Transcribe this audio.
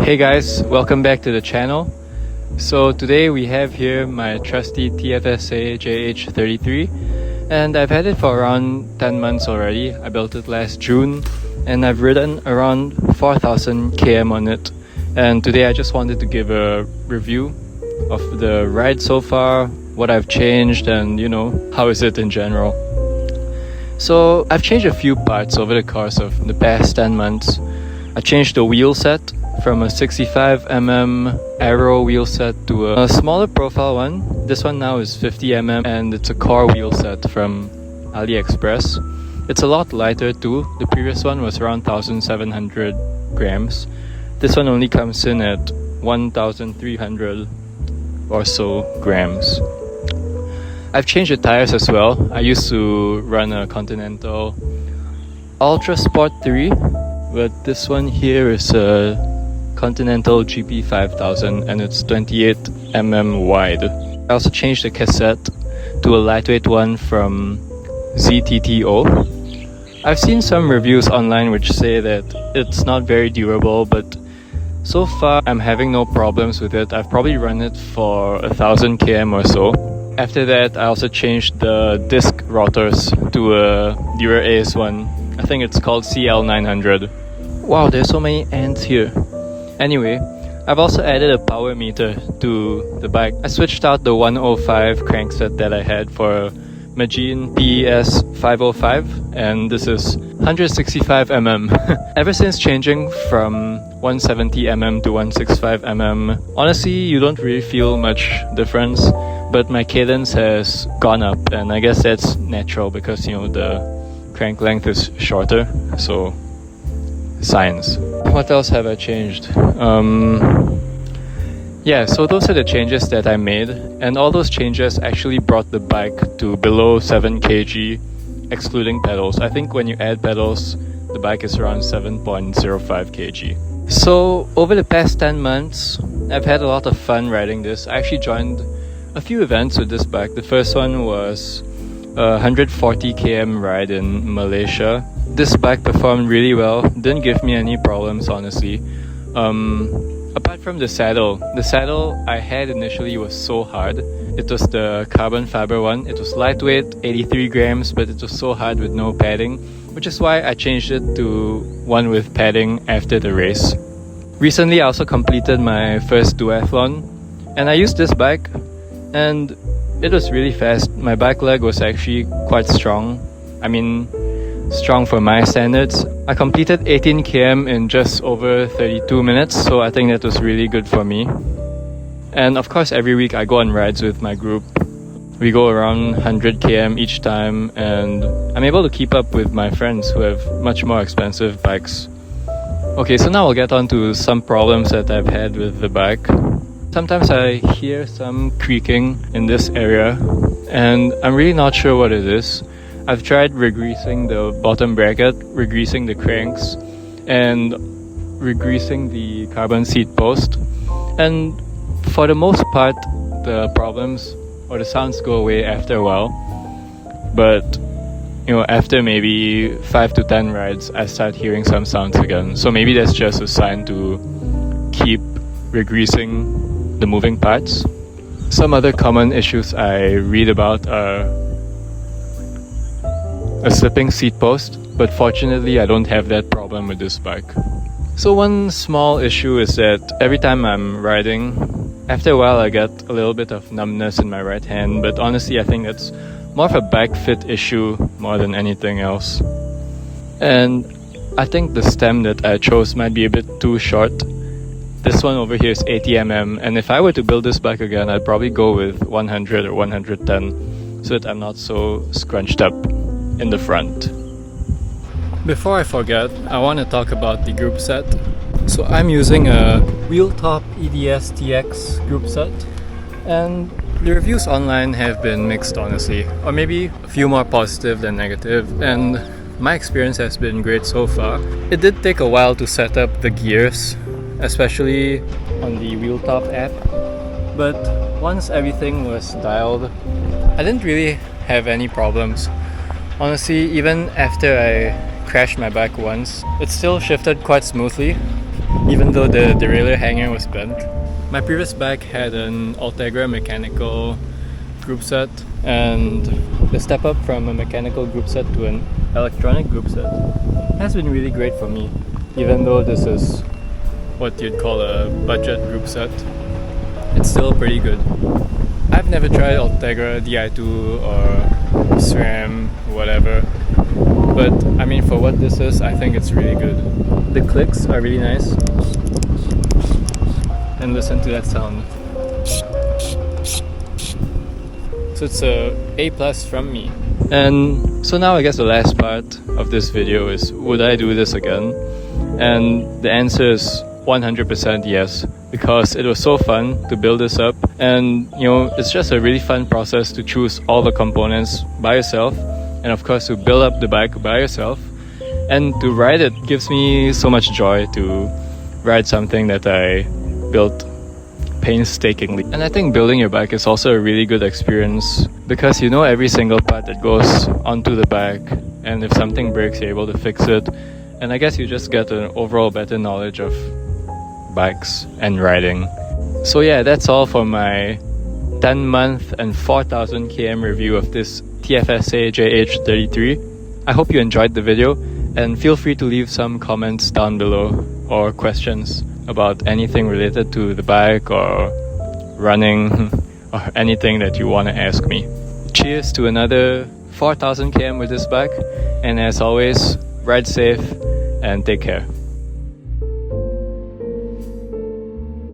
Hey guys, welcome back to the channel. So today we have here my trusty TFSA JH33 and I've had it for around 10 months already. I built it last June and I've ridden around 4,000 km on it, and today I just wanted to give a review of the ride so far, what I've changed, and how is it in general. So I've changed a few parts over the course of the past 10 months. I changed the wheel set from a 65mm aero wheel set to a smaller profile one. This one now is 50mm and it's a core wheel set from AliExpress. It's a lot lighter too. The previous one was around 1,700 grams. This one only comes in at 1,300 or so grams. I've changed the tires as well. I used to run a Continental Ultra Sport 3, but this one here is a Continental GP 5000 and it's 28mm wide. I also changed the cassette to a lightweight one from ZTTO. I've seen some reviews online which say that it's not very durable, but so far I'm having no problems with it. I've probably run it for 1,000 km or so. After that, I also changed the disc rotors to a Dura Ace one. I think it's called CL900. Wow, there's so many ants here. Anyway, I've also added a power meter to the bike. I switched out the 105 crankset that I had for a Magine PES 505, and this is 165mm. Ever since changing from 170mm to 165mm, honestly, you don't really feel much difference, but my cadence has gone up, and I guess that's natural because, the crank length is shorter, so science. What else have I changed? Yeah, so those are the changes that I made, and all those changes actually brought the bike to below 7 kg excluding pedals. I think when you add pedals, the bike is around 7.05 kg. So over the past 10 months, I've had a lot of fun riding this. I actually joined a few events with this bike. The first one was a 140 km ride in Malaysia. This bike performed really well, didn't give me any problems honestly. Apart from the saddle I had initially was so hard. It was the carbon fiber one. It was lightweight, 83 grams, but it was so hard with no padding, which is why I changed it to one with padding after the race. Recently I also completed my first duathlon, and I used this bike and it was really fast. My bike leg was actually quite strong. I mean, strong for my standards. I completed 18 km in just over 32 minutes, so I think that was really good for me. And of course, every week I go on rides with my group. We go around 100 km each time, and I'm able to keep up with my friends who have much more expensive bikes. Okay, so now I'll get on to some problems that I've had with the bike. Sometimes I hear some creaking in this area, and I'm really not sure what it is. I've tried regreasing the bottom bracket, regreasing the cranks, and regreasing the carbon seat post. And for the most part, the problems or the sounds go away after a while. But, after maybe 5 to 10 rides, I start hearing some sounds again. So maybe that's just a sign to keep regreasing the moving parts. Some other common issues I read about are a slipping seat post, but fortunately I don't have that problem with this bike. So one small issue is that every time I'm riding, after a while I get a little bit of numbness in my right hand, but honestly I think it's more of a bike fit issue more than anything else. And I think the stem that I chose might be a bit too short. This one over here is 80mm, and if I were to build this bike again, I'd probably go with 100 or 110 so that I'm not so scrunched up in the front. Before I forget, I want to talk about the Groupset. So I'm using a Wheeltop EDS TX Groupset, and the reviews online have been mixed honestly, or maybe a few more positive than negative, and my experience has been great so far. It did take a while to set up the gears, especially on the Wheeltop app, but once everything was dialed, I didn't really have any problems. Honestly, even after I crashed my bike once, it still shifted quite smoothly. even though the derailleur hanger was bent. My previous bike had an Ultegra mechanical Groupset, and the step up from a mechanical Groupset to an electronic Groupset has been really great for me, even though this is what you'd call a budget Groupset. It's still pretty good. I've never tried Ultegra Di2 or SRAM, whatever, but I mean, for what this is, I think it's really good. The clicks are really nice, and listen to that sound. So it's a A+ from me. And so now I guess the last part of this video is, would I do this again? And the answer is 100% yes, because it was so fun to build this up, and you know, it's just a really fun process to choose all the components by yourself, and of course to build up the bike by yourself, and to ride it gives me so much joy to ride something that I built painstakingly. And I think building your bike is also a really good experience because you know every single part that goes onto the bike, and if something breaks you're able to fix it, and I guess you just get an overall better knowledge of bikes and riding. So yeah, that's all for my 10-month and 4,000 km review of this TFSA JH33. I hope you enjoyed the video, and feel free to leave some comments down below or questions about anything related to the bike or running or anything that you want to ask me. Cheers to another 4,000 km with this bike, and as always, ride safe and take care.